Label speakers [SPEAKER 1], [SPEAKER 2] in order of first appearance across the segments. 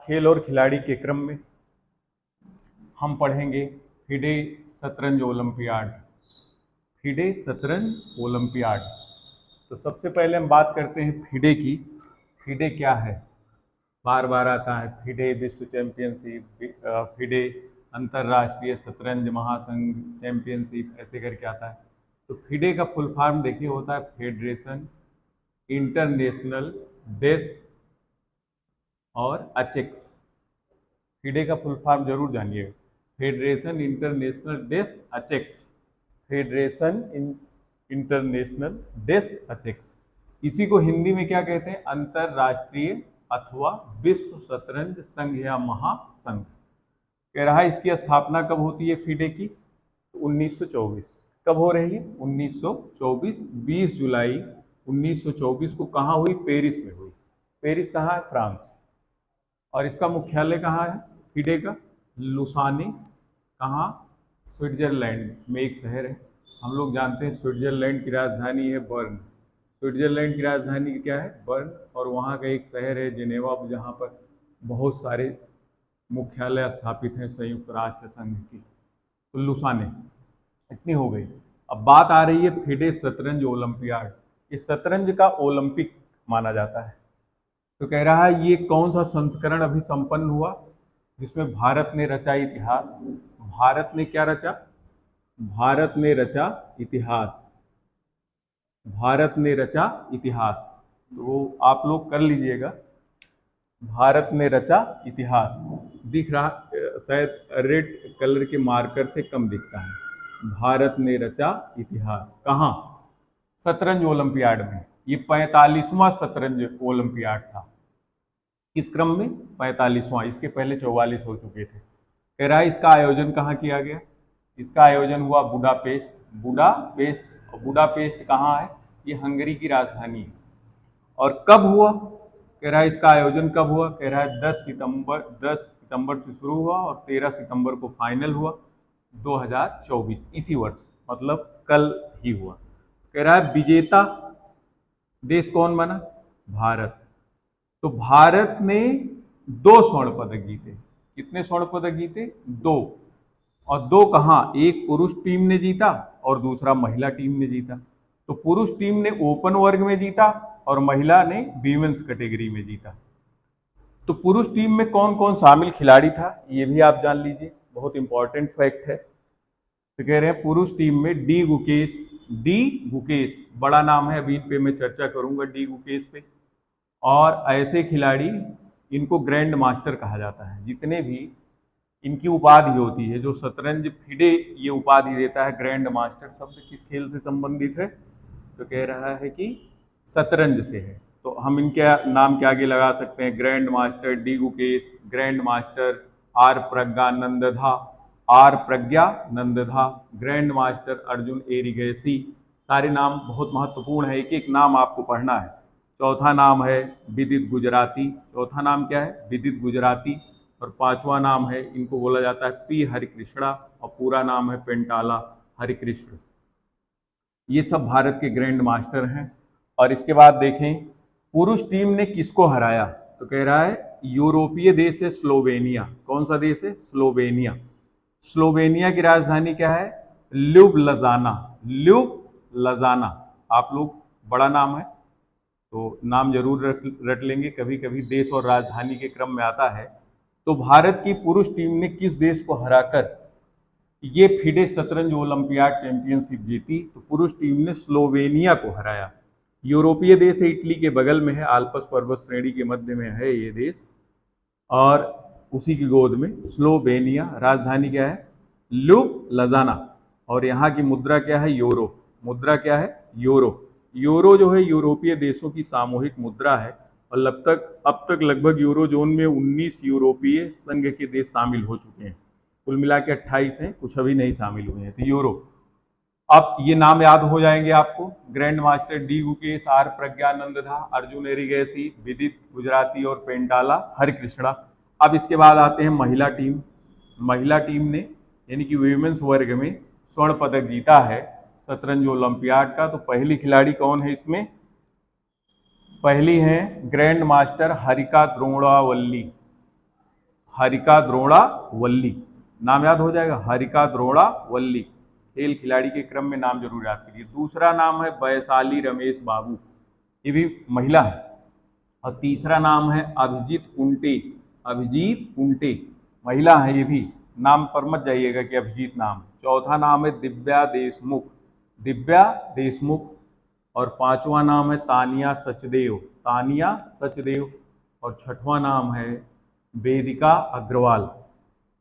[SPEAKER 1] खेल और खिलाड़ी के क्रम में हम पढ़ेंगे फिडे शतरंज ओलंपियाड। फिडे शतरंज ओलंपियाड। तो सबसे पहले हम बात करते हैं फिडे की। फिडे क्या है? बार बार आता है फिडे विश्व चैंपियनशिप, फिडे अंतर्राष्ट्रीय शतरंज महासंघ चैंपियनशिप, ऐसे करके आता है। तो फिडे का फुल फॉर्म देखिए होता है फेडरेशन इंटरनेशनल डेस और अचेक्स। फिडे का फुल फॉर्म जरूर जानिएगा, फेडरेशन इंटरनेशनल डेस अचेक्स, फेडरेशन इंटरनेशनल डेस अचेक्स। इसी को हिंदी में क्या कहते हैं? अंतरराष्ट्रीय अथवा विश्व शतरंज संघ या महासंघ। कह रहा है इसकी स्थापना कब होती है फिडे की? 1924। कब हो रही है? 1924, 20 जुलाई 1924 को। कहाँ हुई? पेरिस में हुई। पेरिस कहाँ है? फ्रांस। और इसका मुख्यालय कहाँ है फिडे का? लुसाने। कहाँ? स्विट्जरलैंड में एक शहर है। हम लोग जानते हैं स्विट्जरलैंड की राजधानी है बर्न। स्विट्जरलैंड की राजधानी क्या है? बर्न। और वहाँ का एक शहर है जिनेवा, जहाँ पर बहुत सारे मुख्यालय स्थापित हैं संयुक्त राष्ट्र संघ की। तो लुसाने। इतनी हो गई। अब बात आ रही है फिडे शतरंज ओलंपियाड। इस शतरंज का ओलंपिक माना जाता है। तो कह रहा है ये कौन सा संस्करण अभी संपन्न हुआ जिसमें भारत ने रचा इतिहास? भारत ने क्या रचा? भारत ने रचा इतिहास। भारत ने रचा इतिहास। तो आप लोग कर लीजिएगा, भारत ने रचा इतिहास। दिख रहा शायद रेड कलर के मार्कर से कम दिखता है। भारत ने रचा इतिहास। कहाँ? शतरंज ओलंपियाड में। ये 45वां शतरंज ओलंपियाड था। किस क्रम में? 45वां। इसके पहले 44 हो चुके थे। कह रहा है इसका आयोजन कहाँ किया गया? इसका आयोजन हुआ बुडापेस्ट। बुडापेस्ट। और बुडापेस्ट कहाँ है? ये हंगरी की राजधानी है। और कब हुआ? कह रहा है इसका आयोजन कब हुआ? कह रहा है 10 सितंबर से शुरू हुआ और 13 सितंबर को फाइनल हुआ 2024, इसी वर्ष, मतलब कल ही हुआ। कह रहा है विजेता देश कौन बना? भारत। तो भारत ने 2 स्वर्ण पदक जीते। कितने स्वर्ण पदक जीते? 2। और 2 कहाँ? एक पुरुष टीम ने जीता और दूसरा महिला टीम ने जीता। तो पुरुष टीम ने ओपन वर्ग में जीता और महिला ने वीमेंस कैटेगरी में जीता। तो पुरुष टीम में कौन कौन शामिल खिलाड़ी था ये भी आप जान लीजिए, बहुत इंपॉर्टेंट फैक्ट है। तो कह रहे हैं पुरुष टीम में डी गुकेश। डी गुकेश बड़ा नाम है, अभी इन पे मैं चर्चा करूंगा, डी गुकेश पे। और ऐसे खिलाड़ी, इनको ग्रैंड मास्टर कहा जाता है। जितने भी इनकी उपाधि होती है, जो शतरंज फिडे ये उपाधि देता है ग्रैंड मास्टर, शब्द किस खेल से संबंधित है? तो कह रहा है कि शतरंज से है। तो हम इनके नाम के आगे लगा सकते हैं grandmaster D Gukesh, grandmaster R Praggnanandhaa, R Praggnanandhaa, grandmaster Arjun Erigaisi. सारे नाम बहुत महत्वपूर्ण है, एक एक नाम आपको पढ़ना है। चौथा नाम है विदित गुजराती। चौथा नाम क्या है? विदित गुजराती। और 5वां नाम है, इनको बोला जाता है पी हरिकृष्णा, और पूरा नाम है पेंटाला हरिकृष्ण। ये सब भारत के ग्रैंड मास्टर हैं। और इसके बाद देखें पुरुष टीम ने किसको हराया? तो कह रहा है यूरोपीय देश है स्लोवेनिया। कौन सा देश है? स्लोवेनिया। स्लोवेनिया की राजधानी क्या है? ल्यूब्लजाना। ल्यूब्लजाना। आप लोग, बड़ा नाम है तो नाम जरूर रट लेंगे, कभी कभी देश और राजधानी के क्रम में आता है। तो भारत की पुरुष टीम ने किस देश को हराकर ये फिडे शतरंज ओलंपियाड चैंपियनशिप जीती? तो पुरुष टीम ने स्लोवेनिया को हराया। यूरोपीय देश है, इटली के बगल में है, आल्पस पर्वत श्रेणी के मध्य में है ये देश, और उसी की गोद में स्लोवेनिया। राजधानी क्या है? ल्यूब्लजाना। और यहाँ की मुद्रा क्या है? यूरो। मुद्रा क्या है? यूरो। यूरो जो है यूरोपीय देशों की सामूहिक मुद्रा है। और अब तक लगभग यूरो जोन में 19 यूरोपीय संघ के देश शामिल हो चुके हैं। कुल मिला के 28 हैं, कुछ अभी नहीं शामिल हुए हैं। तो यूरो। अब ये नाम याद हो जाएंगे आपको, grandmaster D Gukesh, R Praggnanandhaa, Arjun Erigaisi, Vidit Gujrathi और पेंटाला हरिकृष्णा। अब इसके बाद आते हैं महिला टीम। महिला टीम ने यानी कि वीमेंस वर्ग में स्वर्ण पदक जीता है शतरंज ओलंपियाड का। तो पहली खिलाड़ी कौन है इसमें? पहली हैं ग्रैंड मास्टर हरिका द्रोणावल्ली। हरिका द्रोणा वल्ली, नाम याद हो जाएगा, हरिका द्रोणा वल्ली। खेल खिलाड़ी के क्रम में नाम जरूर याद करिए। दूसरा नाम है वैशाली रमेश बाबू, ये भी महिला है। और तीसरा नाम है अभिजीत कुंटे, अभिजीत कुंटे महिला है, ये भी नाम पर मत जाइएगा कि अभिजीत नाम। चौथा नाम है दिव्या देशमुख, दिव्या देशमुख। और पांचवा नाम है तानिया सचदेव, तानिया सचदेव। और छठवां नाम है वेदिका अग्रवाल।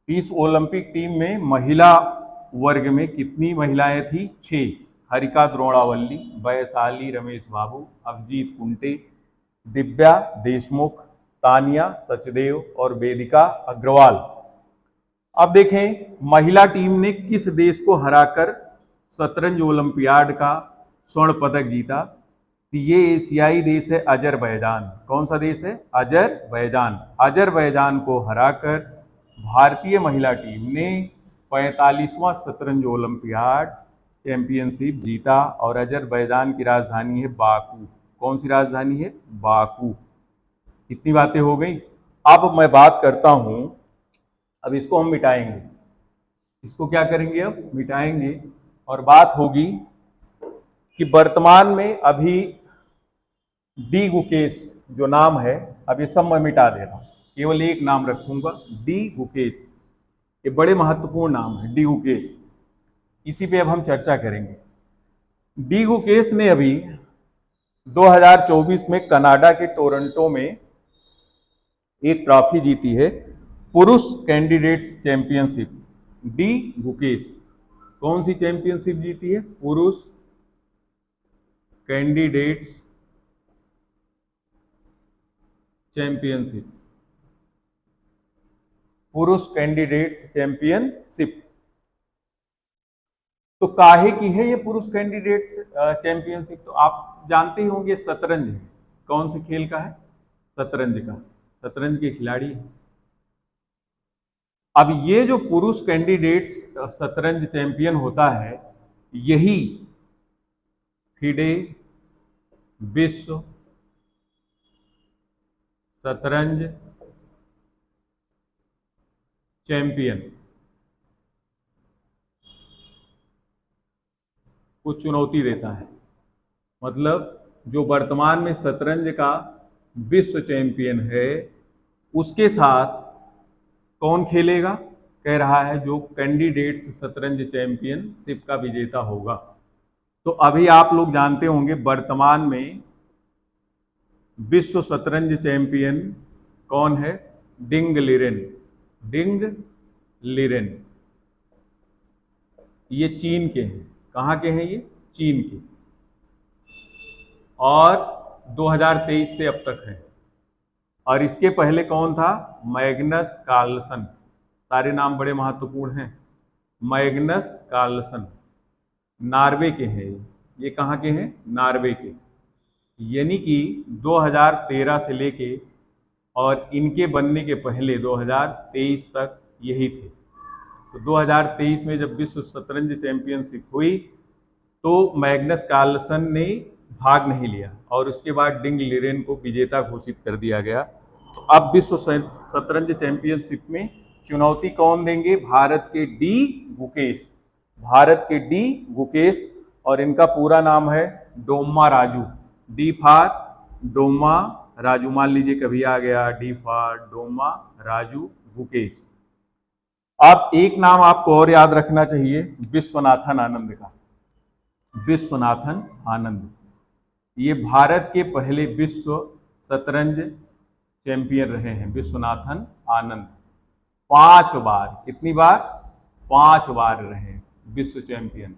[SPEAKER 1] इस ओलंपिक टीम में महिला वर्ग में कितनी महिलाएं थी? 6। हरिका द्रोणावल्ली, वैशाली रमेश बाबू, अभिजीत कुंटे, दिव्या देशमुख, तानिया सचदेव और वेदिका अग्रवाल। अब देखें महिला टीम ने किस देश को हराकर शतरंज ओलंपियाड का स्वर्ण पदक जीता। तो ये एशियाई देश है अजरबैजान। कौन सा देश है? अजरबैजान। अजरबैजान को हराकर भारतीय महिला टीम ने 45वां शतरंज ओलंपियाड चैंपियनशिप जीता। और अजरबैजान की राजधानी है बाकू। कौन सी राजधानी है? बाकू। इतनी बातें हो गई। अब मैं बात करता हूं, अब इसको हम मिटाएंगे, इसको क्या करेंगे? अब मिटाएंगे। और बात होगी कि वर्तमान में अभी डी गुकेश जो नाम है, अब ये सब मैं मिटा दे रहा हूं, केवल एक नाम रखूंगा, डी गुकेश। ये बड़े महत्वपूर्ण नाम है, डी गुकेश। इसी पे अब हम चर्चा करेंगे। डी गुकेश ने अभी 2024 में कनाडा के टोरंटो में एक ट्रॉफी जीती है, पुरुष कैंडिडेट्स चैंपियनशिप। डी गुकेश कौन सी चैंपियनशिप जीती है? पुरुष कैंडिडेट्स चैंपियनशिप, पुरुष कैंडिडेट्स चैंपियनशिप। तो काहे की है ये पुरुष कैंडिडेट्स चैंपियनशिप? तो आप जानते ही होंगे, शतरंज है। कौन से खेल का है? शतरंज का, शतरंज के खिलाड़ी। अब ये जो पुरुष कैंडिडेट्स शतरंज चैंपियन होता है, यही फिडे विश्व शतरंज चैंपियन को चुनौती देता है। मतलब जो वर्तमान में शतरंज का विश्व चैंपियन है, उसके साथ कौन खेलेगा? कह रहा है जो कैंडिडेट्स शतरंज चैंपियनशिप का विजेता होगा। तो अभी आप लोग जानते होंगे वर्तमान में विश्व शतरंज चैंपियन कौन है? डिंग लिरेन, डिंग लिरेन। ये चीन के हैं। कहाँ के हैं ये? चीन के। और 2023 से अब तक है। और इसके पहले कौन था? Magnus Carlsen. सारे नाम बड़े महत्वपूर्ण हैं। मैग्नस कार्लसन नॉर्वे के हैं। ये कहाँ के हैं? नॉर्वे के। यानी कि 2013 से लेके और इनके बनने के पहले 2023 तक यही थे। तो 2023 में जब विश्व शतरंज चैंपियनशिप हुई तो मैग्नस कार्लसन ने भाग नहीं लिया और उसके बाद डिंग लिरेन को विजेता घोषित कर दिया गया। तो अब विश्व शतरंज चैंपियनशिप में चुनौती कौन देंगे? भारत के डी गुकेश, भारत के डी गुकेश। और इनका पूरा नाम है डोम्मा राजू, डी फॉर डोम्मा राजू। मान लीजिए कभी आ गया डी फॉर डोम्मा राजू गुकेश। अब एक नाम आपको और याद रखना चाहिए, विश्वनाथन आनंद का। विश्वनाथन आनंद ये भारत के पहले विश्व शतरंज चैंपियन रहे हैं। विश्वनाथन आनंद 5 बार, कितनी बार? 5 बार रहे विश्व चैंपियन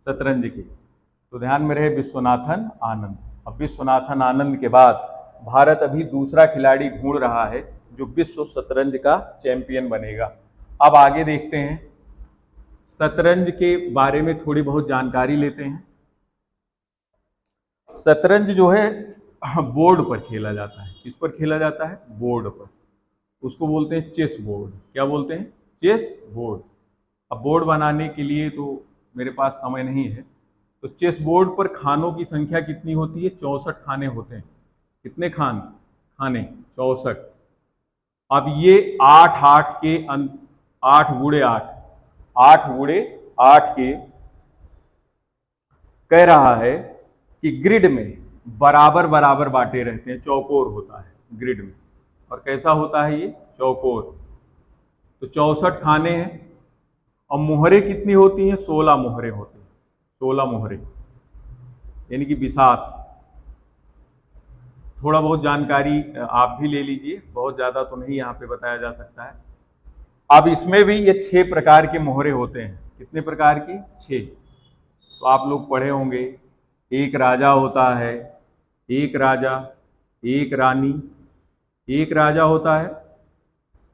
[SPEAKER 1] शतरंज के। तो ध्यान में रहे विश्वनाथन आनंद। अब विश्वनाथन आनंद के बाद भारत अभी दूसरा खिलाड़ी ढूंढ रहा है जो विश्व शतरंज का चैंपियन बनेगा। अब आगे देखते हैं, शतरंज के बारे में थोड़ी बहुत जानकारी लेते हैं। शतरंज जो है बोर्ड पर खेला जाता है। किस पर खेला जाता है? बोर्ड पर। उसको बोलते हैं चेस बोर्ड। क्या बोलते हैं? Chess board. अब बोर्ड बनाने के लिए तो मेरे पास समय नहीं है, तो चेस बोर्ड पर खानों की संख्या कितनी होती है? 64 खाने होते हैं। कितने खाने? 64। अब ये 8 8 के 8 गुणे 8, 8 गुणे 8 के कह रहा है कि ग्रिड में बराबर बराबर बांटे रहते हैं, चौकोर होता है ग्रिड में। और कैसा होता है ये? चौकोर। तो 64 खाने हैं और मोहरे कितनी होती हैं? 16 मोहरे होती हैं, 16 मोहरे, यानी कि बिसात। थोड़ा बहुत जानकारी आप भी ले लीजिए, बहुत ज्यादा तो नहीं यहाँ पे बताया जा सकता है। अब इसमें भी ये 6 प्रकार के मोहरे होते हैं। कितने प्रकार की? 6। तो आप लोग पढ़े होंगे, एक राजा होता है, एक राजा, एक रानी, एक राजा होता है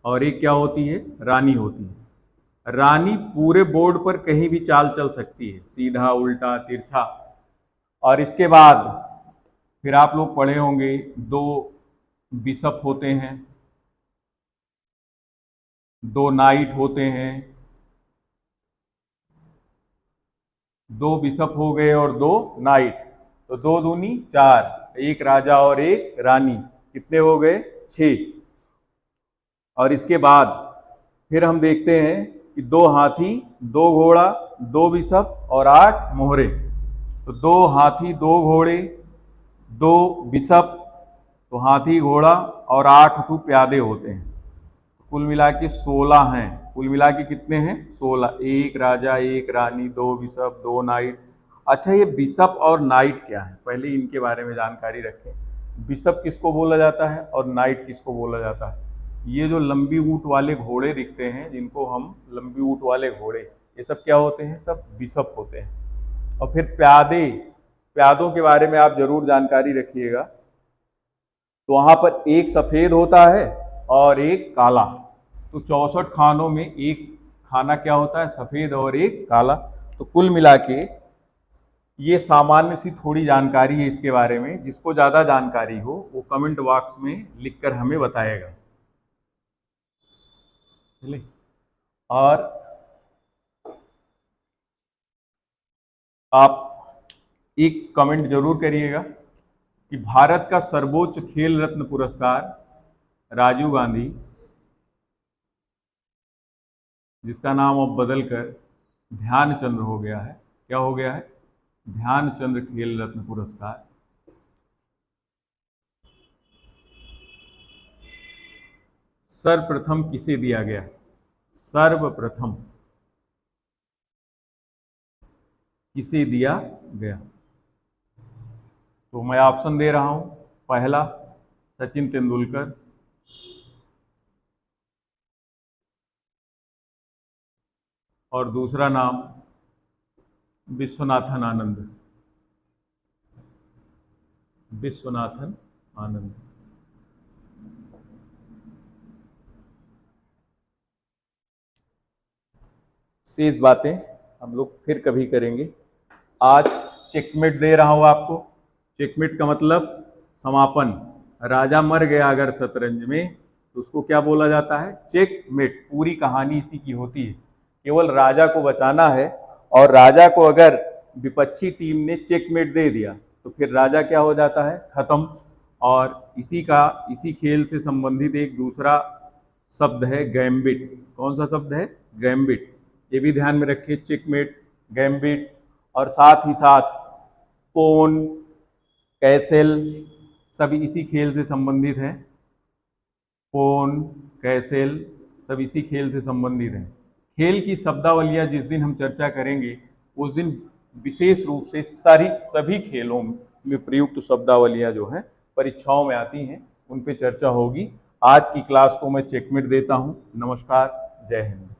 [SPEAKER 1] और एक क्या होती है? रानी होती है। रानी पूरे बोर्ड पर कहीं भी चाल चल सकती है, सीधा, उल्टा, तिरछा। और इसके बाद फिर आप लोग पढ़े होंगे 2 बिशप होते हैं, 2 नाइट होते हैं, 2 बिशप हो गए और 2 नाइट, तो 2 दूनी 4, एक राजा और एक रानी, कितने हो गए? 6। और इसके बाद फिर हम देखते हैं कि 2 हाथी, 2 घोड़ा, 2 बिशप और 8 मोहरे। तो 2 हाथी, 2 घोड़े, 2 बिशप, तो हाथी, घोड़ा और 8 तो प्यादे होते हैं। कुल मिला के 16 हैं। कुल मिला के कितने हैं? 16। एक राजा, एक रानी, 2 बिशप, 2 नाइट। अच्छा, ये बिशप और नाइट क्या है? पहले इनके बारे में जानकारी रखें। बिशप किसको बोला जाता है और नाइट किसको बोला जाता है? ये जो लंबी ऊँट वाले घोड़े दिखते हैं, जिनको हम लंबी ऊँट वाले घोड़े, ये सब क्या होते हैं? सब बिशप होते हैं। और फिर प्यादे, प्यादों के बारे में आप जरूर जानकारी रखिएगा। तो वहां पर एक सफेद होता है और एक काला। तो 64 खानों में एक खाना क्या होता है? सफेद और एक काला। तो कुल मिला के ये सामान्य सी थोड़ी जानकारी है इसके बारे में। जिसको ज्यादा जानकारी हो वो कमेंट बॉक्स में लिखकर हमें बताएगा। चलिए, और आप एक कमेंट जरूर करिएगा कि भारत का सर्वोच्च खेल रत्न पुरस्कार राजीव गांधी, जिसका नाम अब बदलकर ध्यानचंद्र हो गया है, क्या हो गया है? ध्यानचंद्र खेल रत्न पुरस्कार सर्वप्रथम किसे दिया गया? सर्वप्रथम किसे दिया गया? तो मैं ऑप्शन दे रहा हूं। पहला सचिन तेंदुलकर, और दूसरा नाम विश्वनाथन आनंद, विश्वनाथन आनंद। शेष बातें हम लोग फिर कभी करेंगे। आज चेकमेट दे रहा हूं आपको। चेकमेट का मतलब समापन। राजा मर गया अगर शतरंज में तो उसको क्या बोला जाता है? चेकमेट। पूरी कहानी इसी की होती है, केवल राजा को बचाना है। और राजा को अगर विपक्षी टीम ने चेकमेट दे दिया तो फिर राजा क्या हो जाता है? खत्म। और इसी खेल से संबंधित एक दूसरा शब्द है गैम्बिट। कौन सा शब्द है? गैम्बिट। ये भी ध्यान में रखिए, चेकमेट, गैम्बिट। और साथ ही साथ पोन, कैसेल, सभी इसी खेल से संबंधित हैं। पोन, कैसेल सब इसी खेल से संबंधित हैं। खेल की शब्दावलियां जिस दिन हम चर्चा करेंगे उस दिन विशेष रूप से सभी खेलों में प्रयुक्त शब्दावलियां जो हैं परीक्षाओं में आती हैं, उन पे चर्चा होगी। आज की क्लास को मैं चेकमेट देता हूं। नमस्कार, जय हिंद।